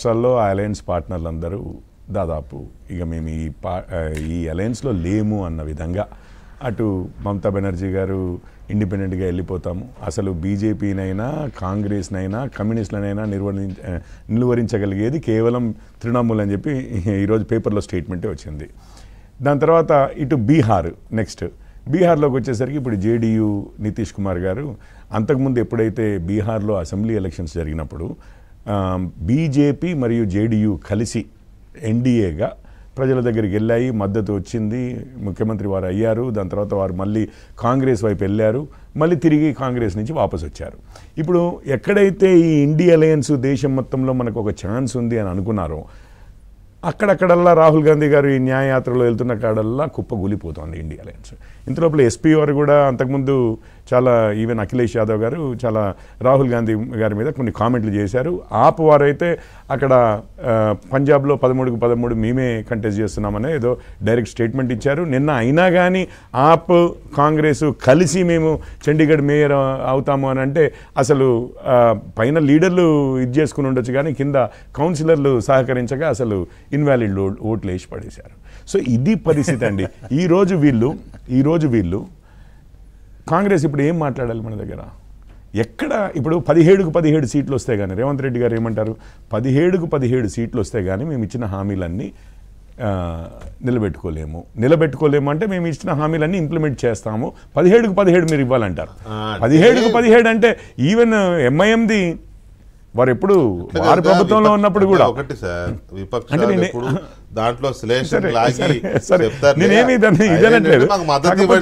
రాష్ట్రాల్లో అలయన్స్ పార్ట్నర్లందరూ దాదాపు ఇక మేము ఈ అలయన్స్లో లేము అన్న విధంగా అటు మమతా బెనర్జీ గారు ఇండిపెండెంట్గా వెళ్ళిపోతాము, అసలు బీజేపీనైనా కాంగ్రెస్నైనా కమ్యూనిస్టులనైనా నిలువరించగలిగేది కేవలం తృణమూల్ అని చెప్పి ఈరోజు పేపర్లో స్టేట్మెంటే వచ్చింది. దాని తర్వాత ఇటు నెక్స్ట్ బీహార్లోకి వచ్చేసరికి ఇప్పుడు జేడీయూ నితీష్ కుమార్ గారు అంతకుముందు ఎప్పుడైతే బీహార్లో అసెంబ్లీ ఎలక్షన్స్ జరిగినప్పుడు బీజేపీ మరియు జేడీయూ కలిసి ఎన్డీఏగా ప్రజల దగ్గరికి వెళ్ళాయి, మద్దతు వచ్చింది, ముఖ్యమంత్రి వారు అయ్యారు. దాని తర్వాత వారు మళ్ళీ కాంగ్రెస్ వైపు వెళ్ళారు, మళ్ళీ తిరిగి కాంగ్రెస్ నుంచి వాపసు వచ్చారు. ఇప్పుడు ఎక్కడైతే ఈ ఇండియా అలయన్స్ దేశం మొత్తంలో మనకు ఒక ఛాన్స్ ఉంది అని అనుకున్నారో అక్కడక్కడల్లా రాహుల్ గాంధీ గారు ఈ న్యాయయాత్రలో వెళ్తున్న కాడల్లా కుప్పగూలిపోతుంది ఇండియా అలయన్స్. ఇంతలోపల ఎస్పీ వారు కూడా అంతకుముందు చాలా ఈవెన్ అఖిలేష్ యాదవ్ గారు చాలా రాహుల్ గాంధీ గారి మీద కొన్ని కామెంట్లు చేశారు. ఆప్ వారైతే అక్కడ పంజాబ్లో 13-13 మేమే కంటెస్ట్ చేస్తున్నామని ఏదో డైరెక్ట్ స్టేట్మెంట్ ఇచ్చారు. నిన్న అయినా కానీ ఆప్ కాంగ్రెస్ కలిసి మేము చండీగఢ్ మేయర్ అవుతాము అని అంటే అసలు పైన లీడర్లు ఇది చేసుకుని ఉండొచ్చు కానీ కింద కౌన్సిలర్లు సహకరించగా అసలు ఇన్వాలిడ్ ఓట్లు వేసి పడేశారు. సో ఇది పరిస్థితి అండి. ఈరోజు వీళ్ళు కాంగ్రెస్ ఇప్పుడు ఏం మాట్లాడాలి మన దగ్గర? ఎక్కడ ఇప్పుడు 17 సీట్లు వస్తే కానీ రేవంత్ రెడ్డి గారు ఏమంటారు, 17 సీట్లు వస్తే కానీ మేము ఇచ్చిన హామీలన్నీ నిలబెట్టుకోలేము అంటే మేము ఇచ్చిన హామీలన్నీ ఇంప్లిమెంట్ చేస్తాము, 17 మీరు ఇవ్వాలంటారు. 17 అంటే ఈవెన్ ఎంఐఎంది వారు ఎప్పుడు వారి ప్రభుత్వంలో ఉన్నప్పుడు కూడా ఒకటి సార్ విపక్షాలు దాంట్లో నేనేమి ఇదనట్లేదు.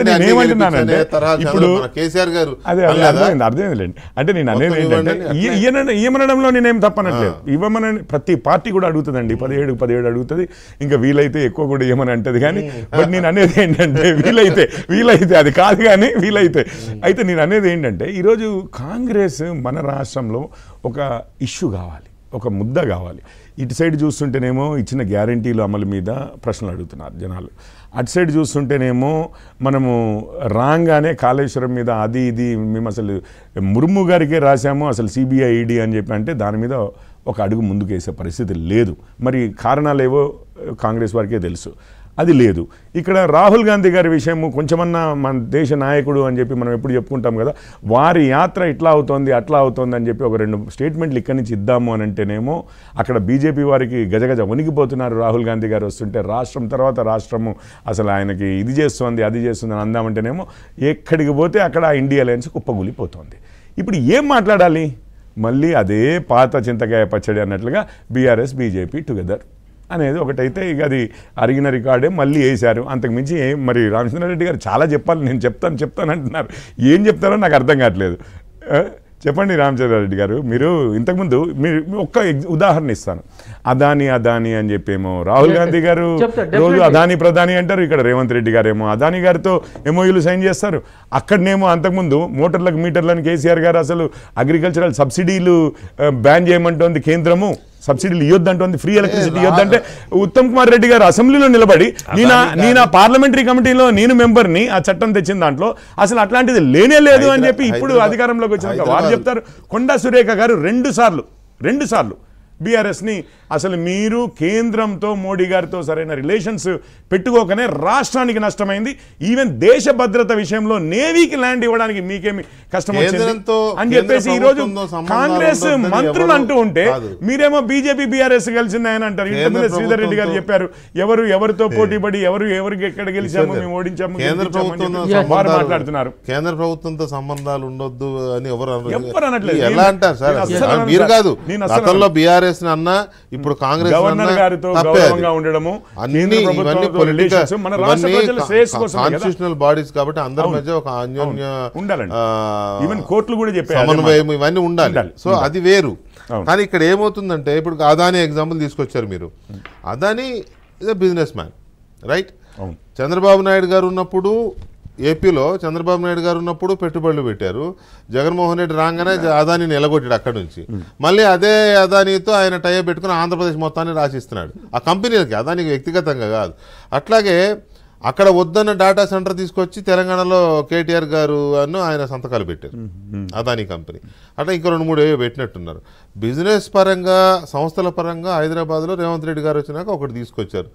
నేనేమంటున్నానంటే ఇప్పుడు కేసీఆర్ గారు అర్థమైందండి. అంటే నేను అనేది ఏంటంటే ఇవ్వమనడంలో నేనేం తప్పనట్లేదు, ఇవ్వమని ప్రతి పార్టీ కూడా అడుగుతుందండి, 17 అడుగుతుంది, ఇంకా వీలైతే ఎక్కువ కూడా ఇవ్వమని అంటది. కానీ బట్ నేను అనేది ఏంటంటే వీలైతే అది కాదు కానీ వీలైతే అయితే నేను అనేది ఏంటంటే ఈరోజు కాంగ్రెస్ మన రాష్ట్రంలో ఒక ఇష్యూ కావాలి, ఒక ముద్ద కావాలి. ఇటు సైడ్ చూస్తుంటేనేమో ఇచ్చిన గ్యారంటీలు అమలు మీద ప్రశ్నలు అడుగుతున్నారు జనాలు, అటు సైడ్ చూస్తుంటేనేమో మనము రాగానే కాళేశ్వరం మీద అది ఇది మేము అసలు ముర్ము గారికే రాశాము అసలు సిబిఐ ఈడీ అని చెప్పి అంటే దాని మీద ఒక అడుగు ముందుకు వేసే పరిస్థితి లేదు. మరి కారణాలు ఏవో కాంగ్రెస్ వారికే తెలుసు, అది లేదు. ఇక్కడ రాహుల్ గాంధీ గారి విషయము కొంచెమన్నా మన దేశ నాయకుడు అని చెప్పి మనం ఎప్పుడు చెప్పుకుంటాం కదా, వారి యాత్ర ఇట్లా అవుతోంది అట్లా అవుతోంది అని చెప్పి ఒక 2 స్టేట్మెంట్లు ఇక్కడి నుంచి ఇద్దాము అని అంటేనేమో అక్కడ బీజేపీ వారికి గజగజ వణికిపోతున్నారు. రాహుల్ గాంధీ గారు వస్తుంటే రాష్ట్రం తర్వాత రాష్ట్రము అసలు ఆయనకి ఇది చేస్తుంది అది చేస్తుంది అని అందామంటేనేమో ఎక్కడికి పోతే అక్కడ ఇండియా అలయన్స్ కుప్పగూలిపోతుంది. ఇప్పుడు ఏం మాట్లాడాలి? మళ్ళీ అదే పాత చింతకాయ పచ్చడి అన్నట్లుగా బీఆర్ఎస్ బీజేపీ టుగెదర్ అనేది ఒకటైతే ఇక అది అరిగిన రికార్డే మళ్ళీ వేశారు. అంతకుమించి మరి రామచంద్రారెడ్డి గారు చాలా చెప్పాలి, నేను చెప్తాను అంటున్నారు. ఏం చెప్తారో నాకు అర్థం కావట్లేదు. చెప్పండి రామచంద్రారెడ్డి గారు, మీరు ఇంతకుముందు మీరు ఒక్క ఉదాహరణ ఇస్తాను. అదాని అని చెప్పేమో రాహుల్ గాంధీ గారు రోజు అదాని ప్రధాని అంటారు, ఇక్కడ రేవంత్ రెడ్డి గారు ఏమో అదాని గారితో ఎంఓయూలు సైన్ చేస్తారు. అక్కడనేమో అంతకుముందు మీటర్లను కేసీఆర్ గారు అసలు అగ్రికల్చరల్ సబ్సిడీలు బ్యాన్ చేయమంటోంది కేంద్రము, సబ్సిడీలు ఇవ్వద్దంటోంది, ఫ్రీ ఎలక్ట్రిసిటీ ఇవ్వద్దంటే ఉత్తమ్ కుమార్ రెడ్డి గారు అసెంబ్లీలో నిలబడి నేను పార్లమెంటరీ కమిటీలో నేను మెంబర్ని ఆ చట్టం తెచ్చిన దాంట్లో అసలు అట్లాంటిది లేనే లేదు అని చెప్పి ఇప్పుడు అధికారంలోకి వచ్చినాక వారు చెప్తారు. కొండా సురేఖ గారు 2 సార్లు బీఆర్ఎస్ని అసలు మీరు కేంద్రంతో మోడీ గారితో సరైన రిలేషన్స్ పెట్టుకోకనే రాష్ట్రానికి నష్టమైంది, ఈవెన్ దేశ భద్రత విషయంలో నేవీకి ల్యాండ్ ఇవ్వడానికి మీకేమి కష్టం వచ్చింది అని చెప్పేసి ఈరోజు కాంగ్రెస్ మంత్రులు అంటూ ఉంటే మీరేమో బీజేపీ బీఆర్ఎస్ కలిసింది ఆయన అంటారు. ఇంతకుముందే శ్రీధర్ రెడ్డి గారు చెప్పారు ఎవరితో పోటీపడి ఎవరికి ఎక్కడ గెలిచాము మేము ఓడించాము వారు మాట్లాడుతున్నారు. కేంద్ర ప్రభుత్వంతో సంబంధాలు ఉండొద్దు అని ఎవరు అనట్లేదు. ఎలా అంటారు సార్? మీరు కాదు, గతంలో బీఆర్ఎస్ అన్నా ఇప్పుడు కాంగ్రెస్ గవర్నర్ గారితో గౌరవంగా ఉండడము కాన్స్టిట్యూషనల్ బాడీస్ కాబట్టి అందరి మధ్య ఒక అన్యోన్య ఉండాలండి, ఈవెన్ కోర్టులు కూడా చెప్పారు సమన్వయం ఇవన్నీ ఉండాలి. సో అది వేరు. కానీ ఇక్కడ ఏమవుతుందంటే ఇప్పుడు అదాని ఎగ్జాంపుల్ తీసుకొచ్చారు మీరు. Adani is a business man, right? Chandrababu Naidu గారు ఉన్నప్పుడు ఏపీలో పెట్టుబడులు పెట్టారు. జగన్మోహన్ రెడ్డి రాగానే అదానిని ఎలగొట్టాడు అక్కడి నుంచి. మళ్ళీ అదే అదానితో ఆయన టైప్ పెట్టుకుని ఆంధ్రప్రదేశ్ మొత్తాన్ని రాసిస్తున్నాడు ఆ కంపెనీలకి, అదానికి వ్యక్తిగతంగా కాదు. అట్లాగే అక్కడ వద్దన్న డేటా సెంటర్ తీసుకొచ్చి తెలంగాణలో కేటీఆర్ గారు అను ఆయన సంతకాలు పెట్టారు అదానీ కంపెనీ. అట్లా ఇంకా 2-3 ఏవో పెట్టినట్టున్నారు. బిజినెస్ పరంగా సంస్థల పరంగా హైదరాబాద్లో రేవంత్ రెడ్డి గారు వచ్చినాక ఒకటి తీసుకొచ్చారు.